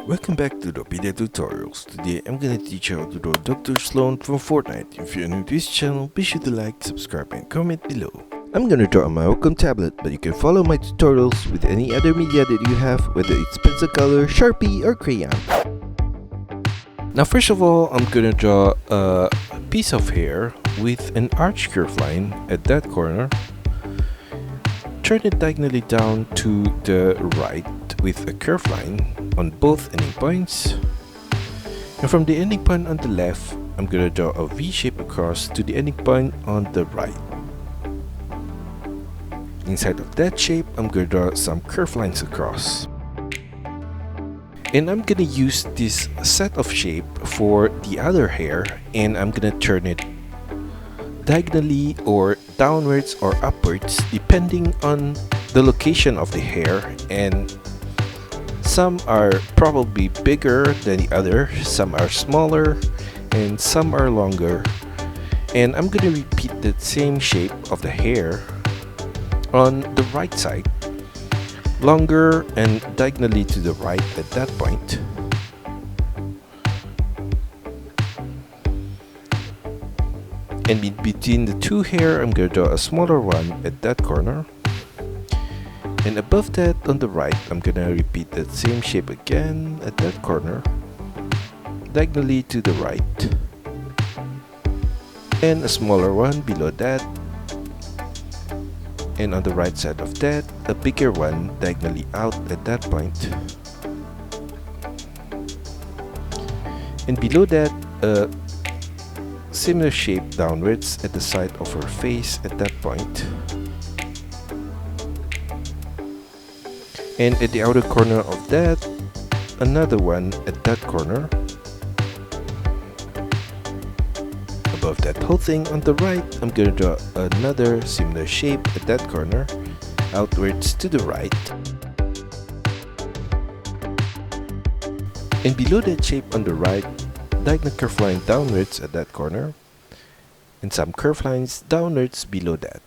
Welcome back to DRAWPEDIA tutorials. Today I'm gonna teach you how to draw Dr. Slone from Fortnite. If you're new to this channel, be sure to like, subscribe and comment below. I'm gonna draw on my Wacom tablet, but you can follow my tutorials with any other media that you have, whether it's pencil color, Sharpie or crayon. Now first of all, I'm gonna draw a piece of hair with an arch curve line at that corner. Turn it diagonally down to the right with a curved line on both ending points. And from the ending point on the left, I'm gonna draw a V shape across to the ending point on the right. Inside of that shape, I'm gonna draw some curved lines across. And I'm gonna use this set of shape for the other hair, and I'm gonna turn it diagonally or downwards or upwards depending on the location of the hair, and some are probably bigger than the other, some are smaller, and some are longer. And I'm gonna repeat that same shape of the hair on the right side, longer and diagonally to the right at that point. And in between the two hair, I'm gonna draw a smaller one at that corner. And above that on the right, I'm gonna repeat that same shape again at that corner, diagonally to the right. And a smaller one below that. And on the right side of that, a bigger one diagonally out at that point. And below that, a similar shape downwards at the side of her face at that point. And at the outer corner of that, another one at that corner. Above that whole thing on the right, I'm gonna draw another similar shape at that corner, outwards to the right. And below that shape on the right, diagonal curve line downwards at that corner, and some curve lines downwards below that.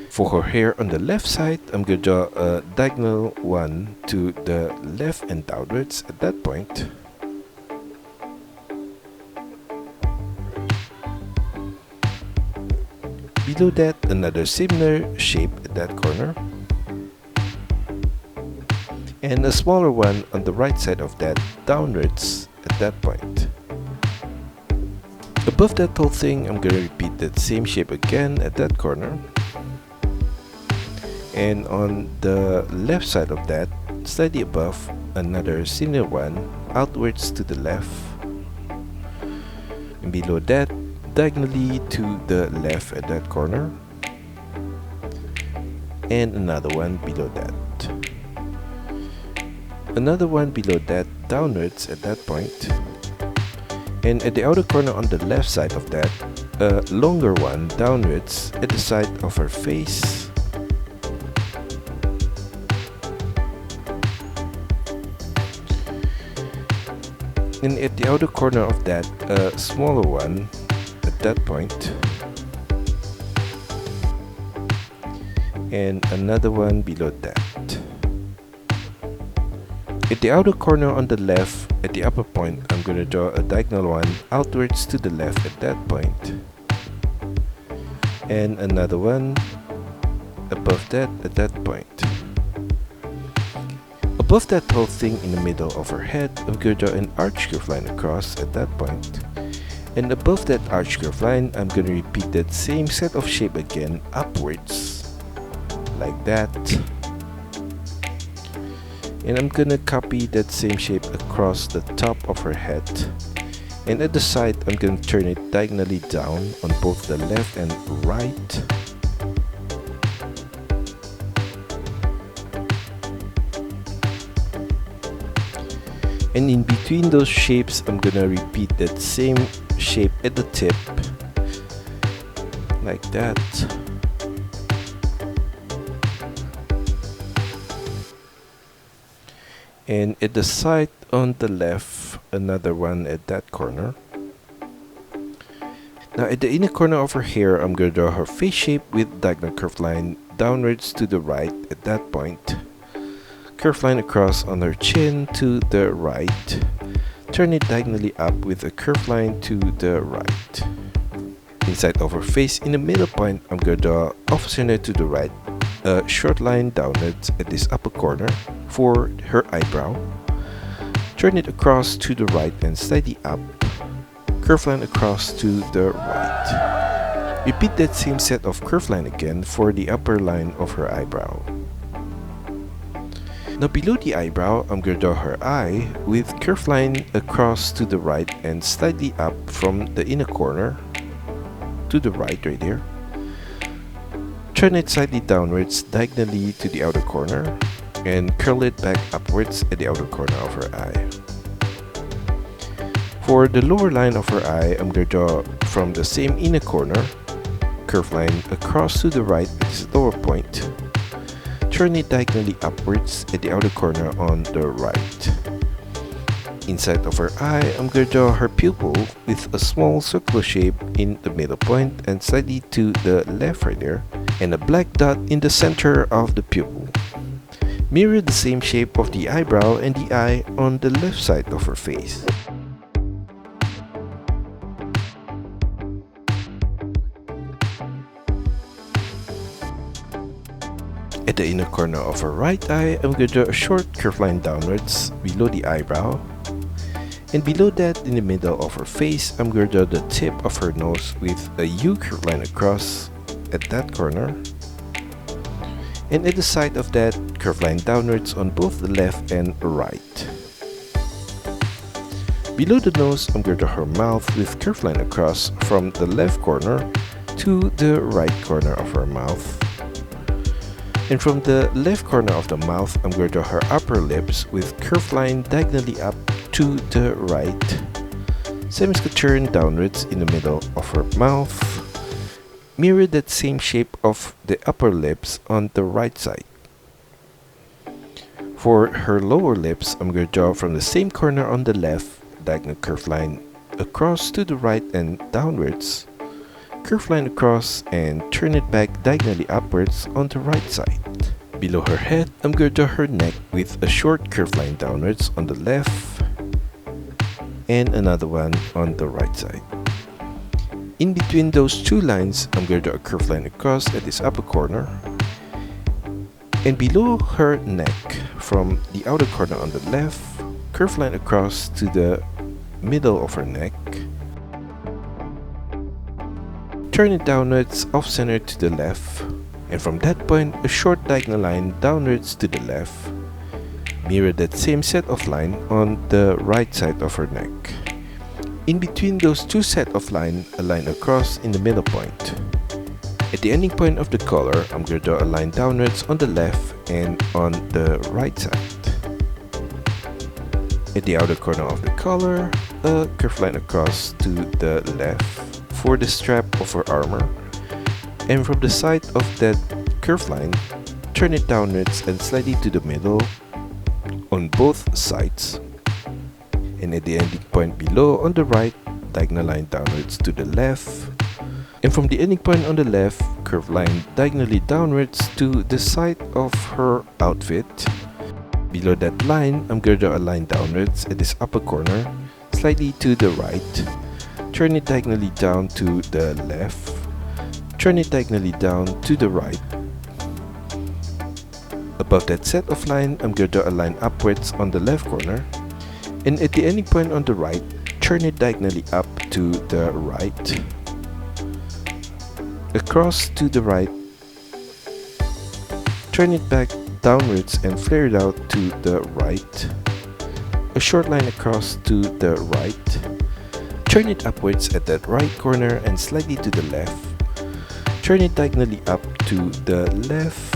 For her hair on the left side, I'm going to draw a diagonal one to the left and downwards at that point. Below that, another similar shape at that corner. And a smaller one on the right side of that, downwards at that point. Above that whole thing, I'm going to repeat that same shape again at that corner. And on the left side of that, slightly above, another similar one, outwards to the left. And below that, diagonally to the left at that corner. And another one below that. Another one below that, downwards at that point. And at the outer corner on the left side of that, a longer one downwards at the side of her face. And at the outer corner of that, a smaller one at that point. And another one below that. At the outer corner on the left, at the upper point, I'm going to draw a diagonal one outwards to the left at that point. And another one above that at that point. Above that whole thing in the middle of her head, I'm going to draw an arch curve line across at that point. And above that arch curve line, I'm going to repeat that same set of shape again upwards, like that. And I'm going to copy that same shape across the top of her head. And at the side, I'm going to turn it diagonally down on both the left and right. And in between those shapes, I'm gonna repeat that same shape at the tip, like that. And at the side on the left, another one at that corner. Now at the inner corner of her hair, I'm gonna draw her face shape with diagonal curved line downwards to the right at that point. curved line across on her chin to the right. Turn it diagonally up with a curved line to the right. Inside of her face, in the middle point, I'm going to draw off center to the right a short line downwards at this upper corner for her eyebrow. Turn it across to the right and slightly up. Curved line across to the right. Repeat that same set of curved line again for the upper line of her eyebrow. Now below the eyebrow, I'm going to draw her eye with curved line across to the right and slightly up from the inner corner to the right there. Turn it slightly downwards diagonally to the outer corner and curl it back upwards at the outer corner of her eye. For the lower line of her eye, I'm going to draw from the same inner corner, curved line across to the right at its lower point. Turn it diagonally upwards at the outer corner on the right. Inside of her eye, I'm going to draw her pupil with a small circular shape in the middle point and slightly to the left right there, and a black dot in the center of the pupil. Mirror the same shape of the eyebrow and the eye on the left side of her face. At the inner corner of her right eye, I'm going to draw a short curved line downwards below the eyebrow. And below that, in the middle of her face, I'm going to draw the tip of her nose with a U curved line across at that corner. And at the side of that, curved line downwards on both the left and right. Below the nose, I'm going to draw her mouth with curved line across from the left corner to the right corner of her mouth. And from the left corner of the mouth, I'm going to draw her upper lips with curved line diagonally up to the right. Same as the turn downwards in the middle of her mouth. Mirror that same shape of the upper lips on the right side. For her lower lips, I'm going to draw from the same corner on the left, diagonal curved line across to the right and downwards. Curved line across and turn it back diagonally upwards on the right side. Below her head, I'm going to draw her neck with a short curved line downwards on the left and another one on the right side. In between those two lines, I'm going to draw a curved line across at this upper corner. And below her neck, from the outer corner on the left, curved line across to the middle of her neck. Turn it downwards off center to the left, and from that point, a short diagonal line downwards to the left. Mirror that same set of line on the right side of her neck. In between those two set of line, a line across in the middle point. At the ending point of the collar, I'm going to draw a line downwards on the left and on the right side. At the outer corner of the collar, a curved line across to the left for the strap of her armor, and from the side of that curved line, turn it downwards and slightly to the middle on both sides. And at the ending point below on the right, diagonal line downwards to the left, and from the ending point on the left, curved line diagonally downwards to the side of her outfit. Below that line, I'm going to draw a line downwards at this upper corner, slightly to the right. Turn it diagonally down to the left. Turn it diagonally down to the right. Above that set of line, I'm going to draw a line upwards on the left corner. And at the ending point on the right, turn it diagonally up to the right. Across to the right. Turn it back downwards and flare it out to the right. A short line across to the right. Turn it upwards at that right corner and slightly to the left. Turn it diagonally up to the left.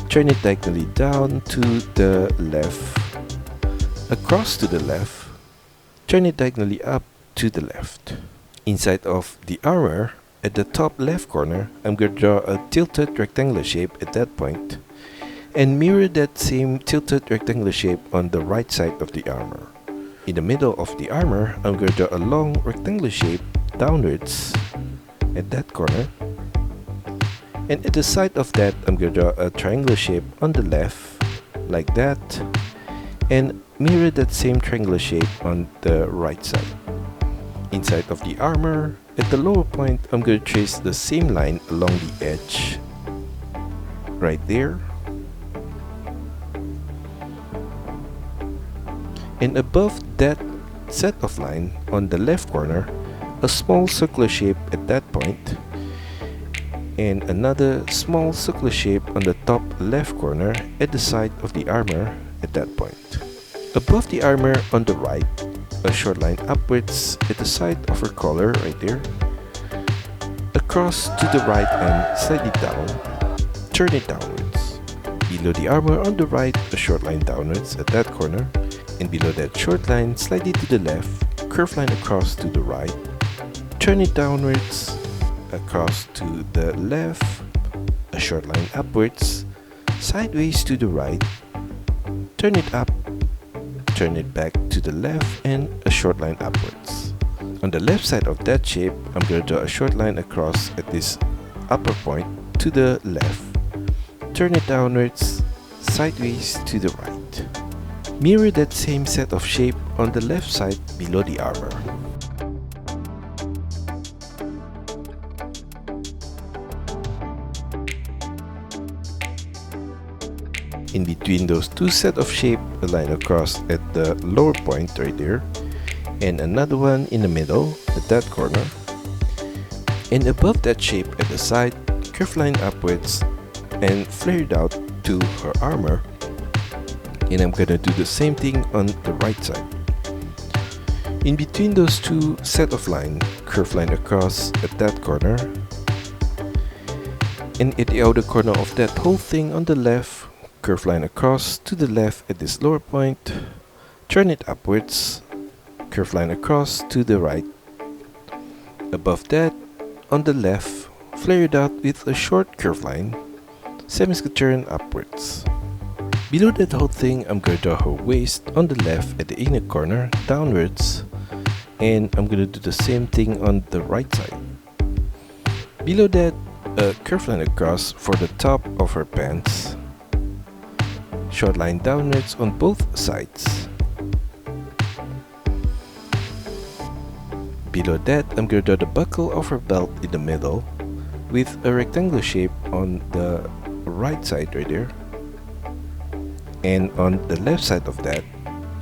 Turn it diagonally down to the left. Across to the left. Turn it diagonally up to the left. Inside of the armor, at the top left corner, I'm going to draw a tilted rectangular shape at that point, and mirror that same tilted rectangular shape on the right side of the armor. In the middle of the armor, I'm going to draw a long rectangular shape downwards at that corner. And at the side of that, I'm going to draw a triangular shape on the left like that, and mirror that same triangular shape on the right side. Inside of the armor, at the lower point, I'm going to trace the same line along the edge right there, and above that set of line on the left corner, a small circular shape at that point, and another small circular shape on the top left corner at the side of the armor at that point. Above the armor on the right, a short line upwards at the side of her collar right there, across to the right and slightly down, turn it downwards. Below the armor on the right, a short line downwards at that corner, and below that short line slightly to the left, curved line across to the right, turn it downwards, across to the left, a short line upwards, sideways to the right, turn it up, turn it back to the left, and a short line upwards. On the left side of that shape, I'm going to draw a short line across at this upper point to the left, turn it downwards, sideways to the right. Mirror that same set of shape on the left side below the armor. In between those two set of shape, a line across at the lower point right there, and another one in the middle at that corner, and above that shape at the side, curved line upwards and flared out to her armor. And I'm gonna do the same thing on the right side. In between those two set of line, curved line across at that corner, and at the outer corner of that whole thing on the left, curved line across to the left at this lower point, turn it upwards, curved line across to the right. Above that, on the left, flare it out with a short curved line, semi-turn upwards. Below that whole thing, I'm going to draw her waist on the left at the inner corner, downwards, and I'm going to do the same thing on the right side. Below that, a curved line across for the top of her pants, short line downwards on both sides. Below that, I'm going to draw the buckle of her belt in the middle with a rectangular shape on the right side right there. And on the left side of that,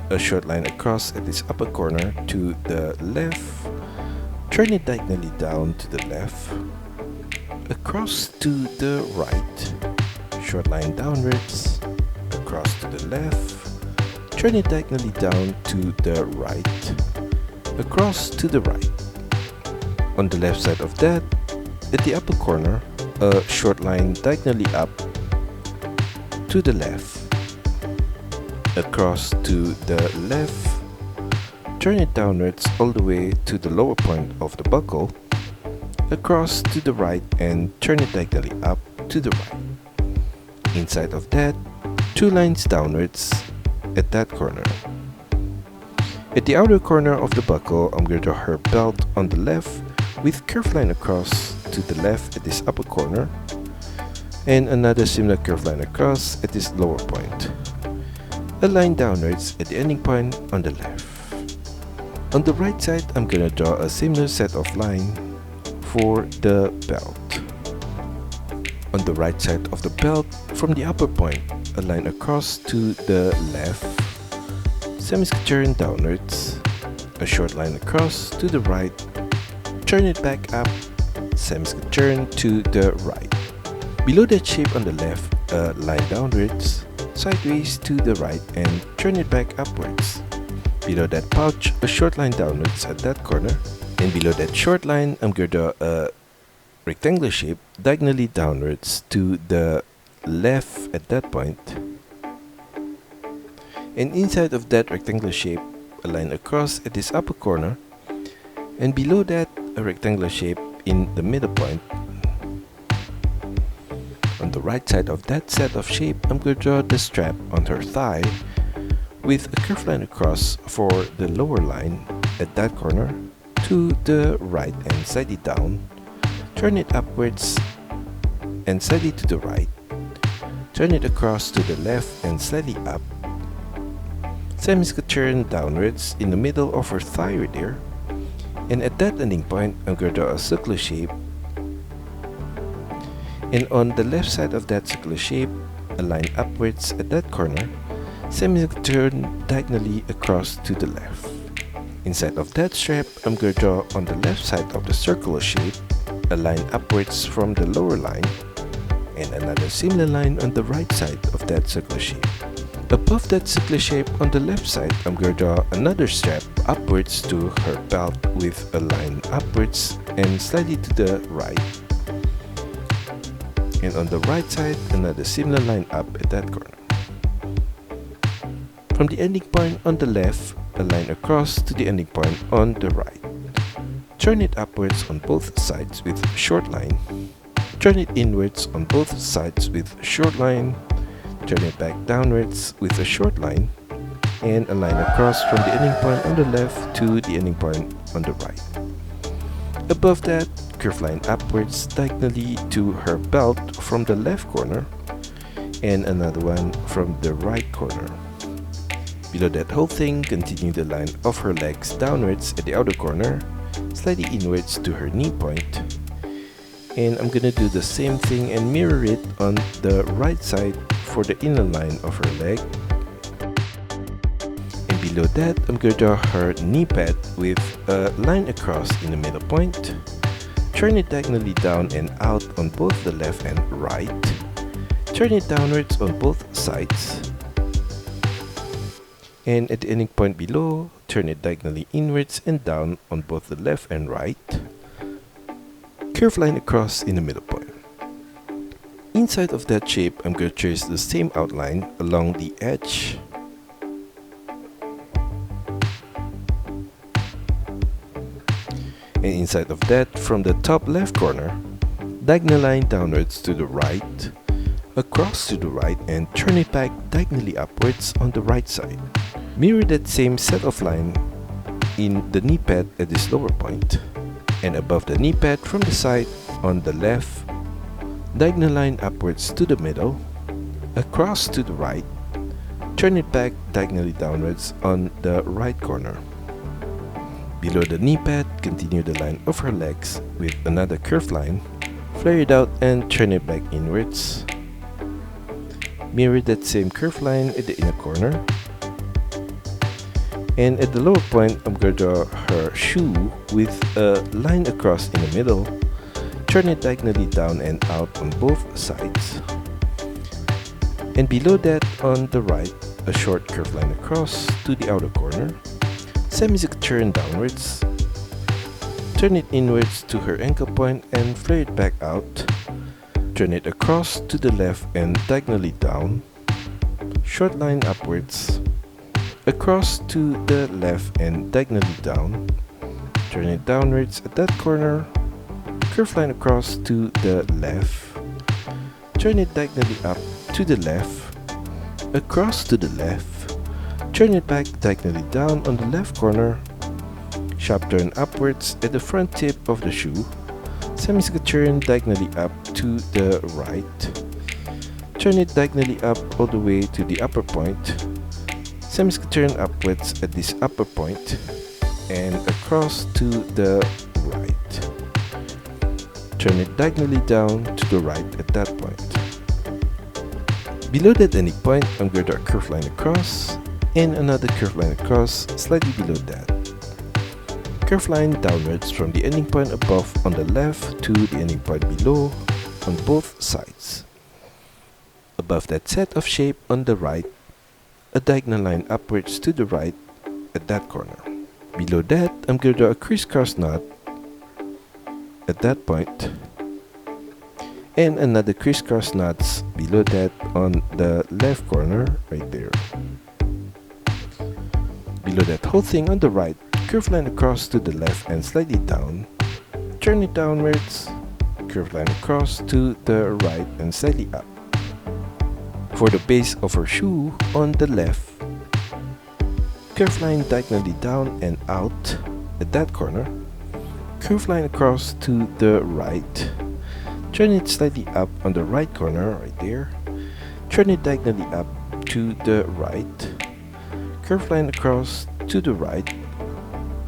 a short line across at this upper corner to the left, turn it diagonally down to the left, across to the right, short line downwards, across to the left, turn it diagonally down to the right, across to the right. On the left side of that, at the upper corner, a short line diagonally up to the left, across to the left, turn it downwards all the way to the lower point of the buckle, across to the right and turn it diagonally up to the right. Inside of that, two lines downwards at that corner. At the outer corner of the buckle, I'm going to draw her belt on the left with curved line across to the left at this upper corner, and another similar curved line across at this lower point. A line downwards at the ending point on the left. On the right side, I'm going to draw a similar set of line for the belt. On the right side of the belt, from the upper point, a line across to the left, semi-turn downwards, a short line across to the right, turn it back up, semi-turn to the right. Below that shape on the left, a line downwards, sideways to the right and turn it back upwards. Below that pouch, a short line downwards at that corner, and below that short line, I'm going to draw a rectangular shape diagonally downwards to the left at that point. And inside of that rectangular shape, a line across at this upper corner, and below that, a rectangular shape in the middle point. On the right side of that set of shape, I'm going to draw the strap on her thigh with a curved line across for the lower line at that corner to the right and slightly down, turn it upwards and slightly to the right, Turn it across to the left and slightly up. Same is gonna turn downwards in the middle of her thigh right there. And at that ending point, I'm gonna draw a circular shape. And on the left side of that circular shape, a line upwards at that corner. Same is gonna turn diagonally across to the left. Inside of that strap, I'm gonna draw on the left side of the circular shape, a line upwards from the lower line, and another similar line on the right side of that circular shape. Above that circular shape on the left side, I'm going to draw another strap upwards to her belt with a line upwards and slightly to the right. And on the right side, another similar line up at that corner. From the ending point on the left, a line across to the ending point on the right. Turn it upwards on both sides with a short line. Turn it inwards on both sides with a short line. Turn it back downwards with a short line. And a line across from the ending point on the left to the ending point on the right. Above that, curve line upwards diagonally to her belt from the left corner. And another one from the right corner. Below that whole thing, continue the line of her legs downwards at the outer corner, slightly inwards to her knee point. And I'm gonna do the same thing and mirror it on the right side for the inner line of her leg. And below that, I'm gonna draw her knee pad with a line across in the middle point. Turn it diagonally down and out on both the left and right. Turn it downwards on both sides. And at the ending point below, turn it diagonally inwards and down on both the left and right. Curve line across in the middle point. Inside of that shape, I'm going to trace the same outline along the edge. And inside of that, from the top left corner, diagonal line downwards to the right, across to the right, and turn it back diagonally upwards on the right side. Mirror that same set of line in the knee pad at this lower point. And above the knee pad from the side on the left, diagonal line upwards to the middle, across to the right, turn it back diagonally downwards on the right corner. Below the knee pad, continue the line of her legs with another curved line, flare it out and turn it back inwards. Mirror that same curved line at the inner corner. And at the lower point, I'm going to draw her shoe with a line across in the middle. Turn it diagonally down and out on both sides. And below that, on the right, a short curved line across to the outer corner. Semi-zig turn downwards. Turn it inwards to her ankle point and flare it back out. Turn it across to the left and diagonally down. Short line upwards. Across to the left and diagonally down. Turn it downwards at that corner. Curve line across to the left. Turn it diagonally up to the left. Across to the left. Turn it back diagonally down on the left corner. Sharp turn upwards at the front tip of the shoe. Semi-circle turn diagonally up to the right. Turn it diagonally up all the way to the upper point. Semi-circle turn upwards at this upper point and across to the right. Turn it diagonally down to the right at that point. Below that ending point, I'm going to draw a curved line across and another curved line across slightly below that. Curved line downwards from the ending point above on the left to the ending point below on both sides. Above that set of shape on the right, a diagonal line upwards to the right at that corner. Below that, I'm going to draw a crisscross knot at that point and another crisscross knots below that on the left corner right there. Below that whole thing on the right, curved line across to the left and slightly down. Turn it downwards, curved line across to the right and slightly up. For the base of her shoe on the left, curved line diagonally down and out at that corner. Curved line across to the right. Turn it slightly up on the right corner right there. turn it diagonally up to the right, curved line across to the right,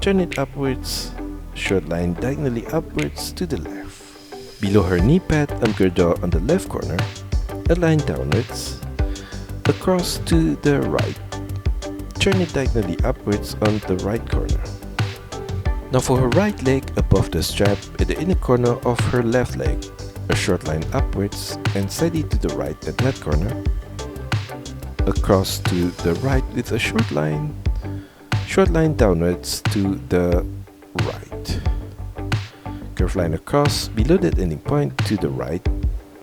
turn it upwards, short line diagonally upwards to the left. Below her knee pad, I'm going to draw on the left corner a line downwards, across to the right, turn it diagonally upwards on the right corner. Now for her right leg, above the strap at the inner corner of her left leg, a short line upwards and slightly to the right at that corner, across to the right with a short line downwards to the right, curved line across below that ending point to the right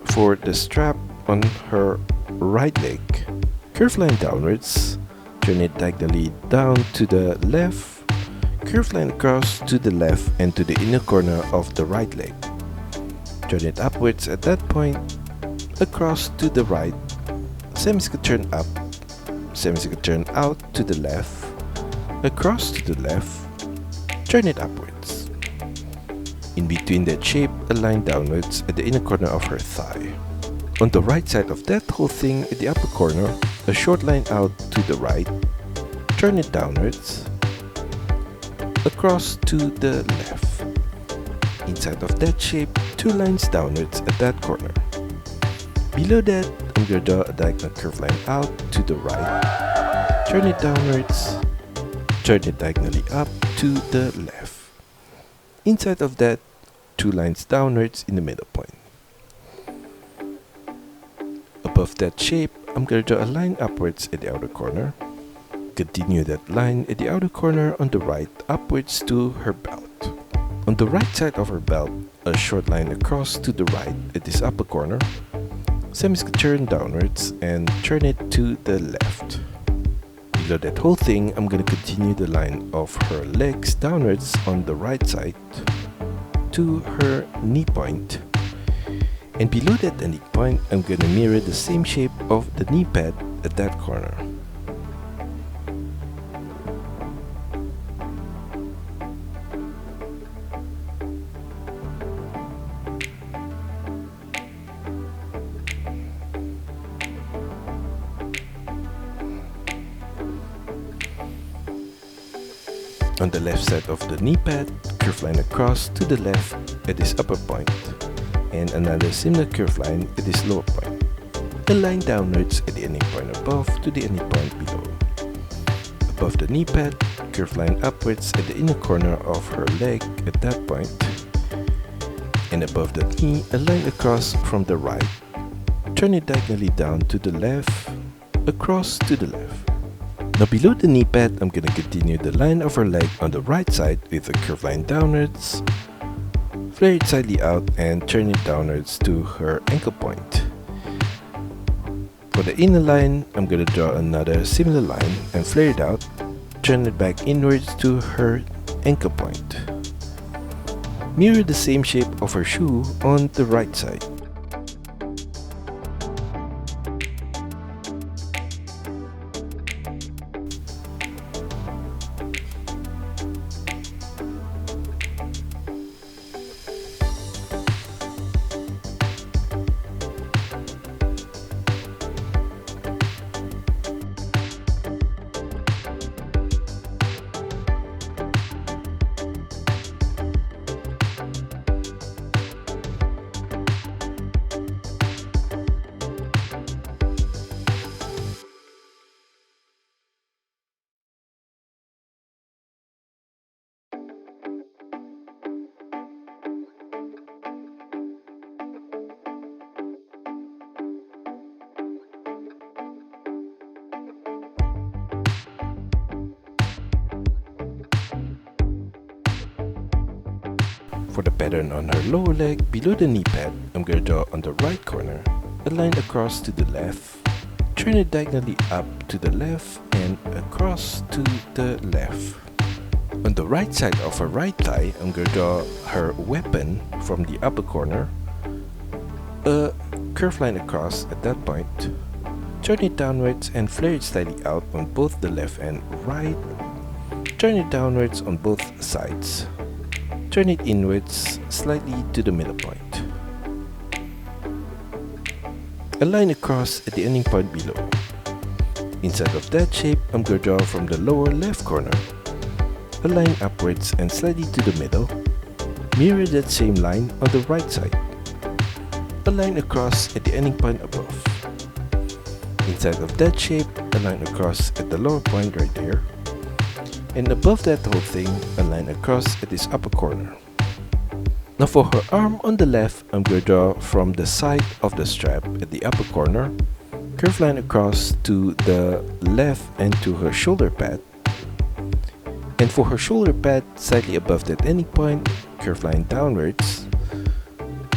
for the strap on her right leg, curved line downwards, turn it diagonally down to the left, curved line across to the left and to the inner corner of the right leg, turn it upwards at that point, across to the right, semicircle turn up, semicircle turn out to the left, across to the left, turn it upwards. In between that shape, a line downwards at the inner corner of her thigh. On the right side of that whole thing, at the upper corner, a short line out to the right, turn it downwards, across to the left. Inside of that shape, two lines downwards at that corner. Below that, I'm going to draw a diagonal curved line out to the right, turn it downwards, turn it diagonally up to the left. Inside of that, two lines downwards in the middle point. Above that shape, I'm going to draw a line upwards at the outer corner. Continue that line at the outer corner on the right upwards to her belt. On the right side of her belt, a short line across to the right at this upper corner. Semicircle turn downwards and turn it to the left. Below that whole thing, I'm going to continue the line of her legs downwards on the right side to her knee point. And below that knee point, I'm going to mirror the same shape of the knee pad at that corner. On the left side of the knee pad, curved line across to the left at this upper point, and another similar curved line at this lower point. A line downwards at the ending point above to the ending point below. Above the knee pad, curved line upwards at the inner corner of her leg at that point, and above the knee, a line across from the right. Turn it diagonally down to the left, across to the left. Now below the knee pad, I'm going to continue the line of her leg on the right side with a curved line downwards, flare it slightly out and turn it downwards to her ankle point. For the inner line, I'm going to draw another similar line and flare it out, turn it back inwards to her ankle point. Mirror the same shape of her shoe on the right side. For the pattern on her lower leg, below the knee pad, I'm going to draw on the right corner, a line across to the left, turn it diagonally up to the left and across to the left. On the right side of her right thigh, I'm going to draw her weapon from the upper corner, a curved line across at that point, turn it downwards and flare it slightly out on both the left and right, turn it downwards on both sides. Turn it inwards slightly to the middle point. a line across at the ending point below. Inside of that shape, I'm going to draw from the lower left corner a line upwards and slightly to the middle. Mirror that same line on the right side. A line across at the ending point above. Inside of that shape, a line across at the lower point right there. And above that whole thing, a line across at this upper corner. Now for her arm on the left, I'm going to draw from the side of the strap at the upper corner, curved line across to the left and to her shoulder pad. And for her shoulder pad, slightly above that ending point, curved line downwards,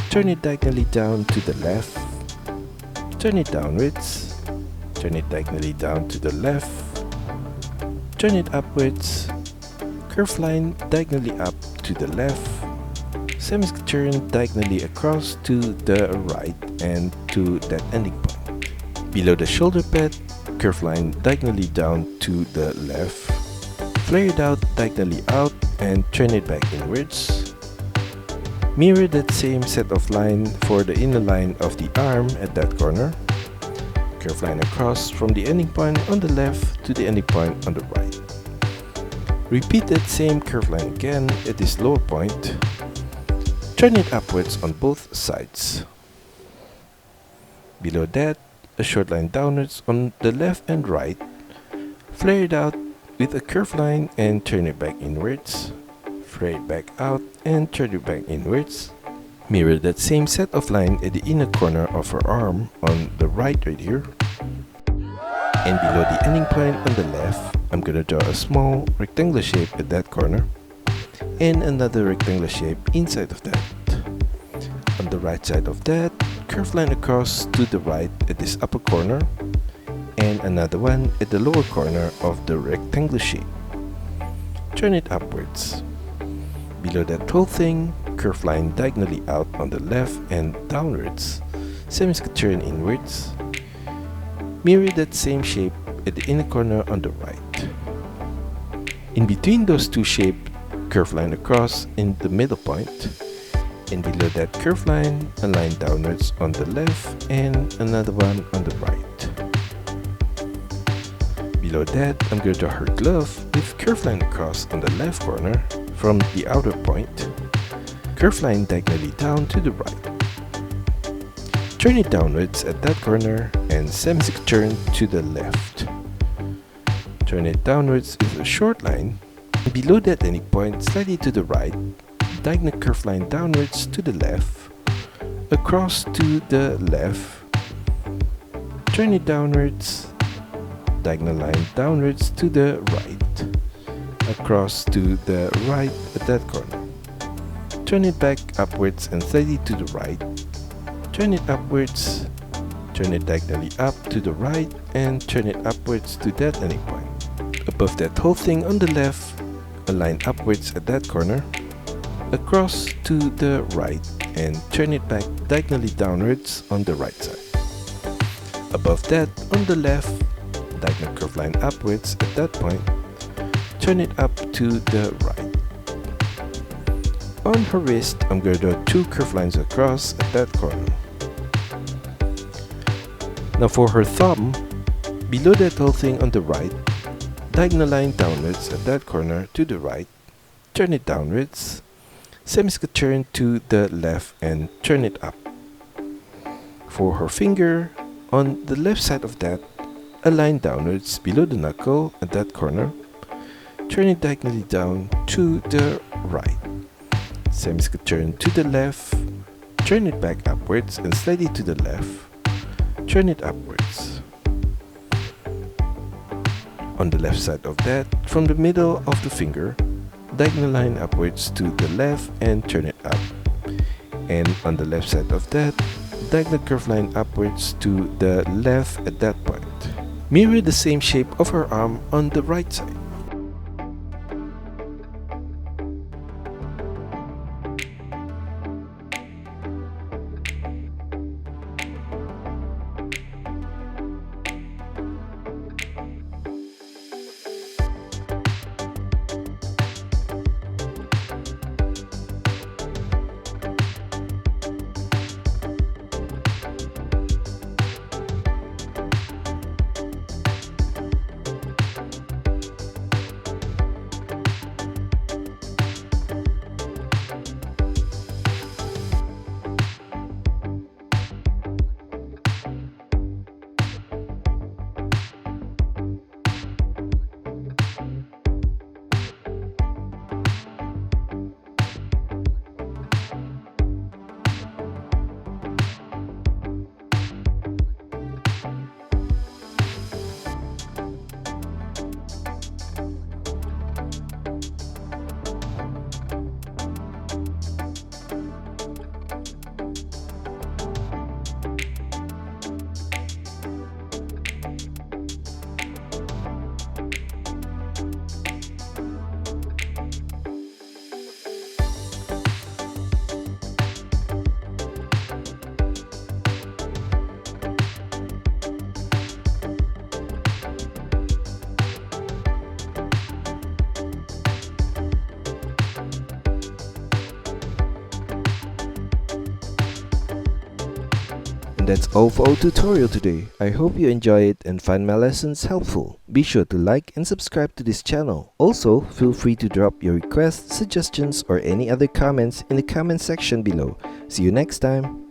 turn it diagonally down to the left, turn it downwards, turn it diagonally down to the left, turn it upwards, curved line diagonally up to the left, semi-turn diagonally across to the right and to that ending point. Below the shoulder pad, curved line diagonally down to the left, flare it out diagonally out and turn it back inwards. Mirror that same set of line for the inner line of the arm at that corner. Curved line across from the ending point on the left to the ending point on the right. Repeat that same curved line again at this lower point. Turn it upwards on both sides. Below that, a short line downwards on the left and right. Flare it out with a curved line and turn it back inwards. Flare it back out and turn it back inwards. Mirror that same set of line at the inner corner of her arm on the right here. And below the ending point on the left, I'm going to draw a small rectangular shape at that corner. And another rectangular shape inside of that. On the right side of that, curved line across to the right at this upper corner, and another one at the lower corner of the rectangular shape. Turn it upwards. Below that whole thing, curved line diagonally out on the left and downwards, semi-turn inwards. Mirror that same shape at the inner corner on the right. In between those two shapes, curved line across in the middle point, and below that curved line, a line downwards on the left and another one on the right. Below that, I'm going to draw her glove with curved line across on the left corner from the outer point, curved line diagonally down to the right. Turn it downwards at that corner and semi-turn to the left. Turn it downwards with a short line. Below that ending point, slightly to the right, diagonal curved line downwards to the left, across to the left, turn it downwards, diagonal line downwards to the right, across to the right at that corner. Turn it back upwards and slightly to the right, turn it upwards, turn it diagonally up to the right and turn it upwards to that ending point. Above that whole thing on the left, a line upwards at that corner, across to the right and turn it back diagonally downwards on the right side. Above that, on the left, diagonal curved line upwards at that point, turn it up to the right. On her wrist, I'm going to draw two curved lines across at that corner. Now for her thumb, below that whole thing on the right, diagonal line downwards at that corner to the right, turn it downwards, semi-turn to the left and turn it up. For her finger, on the left side of that, a line downwards below the knuckle at that corner, turn it diagonally down to the right, semi-turn to the left, turn it back upwards and slightly to the left, turn it upwards. On the left side of that, from the middle of the finger, diagonal line upwards to the left and turn it up. And on the left side of that, diagonal curved line upwards to the left at that point. Mirror the same shape of her arm on the right side. that's all for our tutorial today. I hope you enjoy it and find my lessons helpful. Be sure to like and subscribe to this channel. Also, feel free to drop your requests, suggestions, or any other comments in the comment section below. See you next time.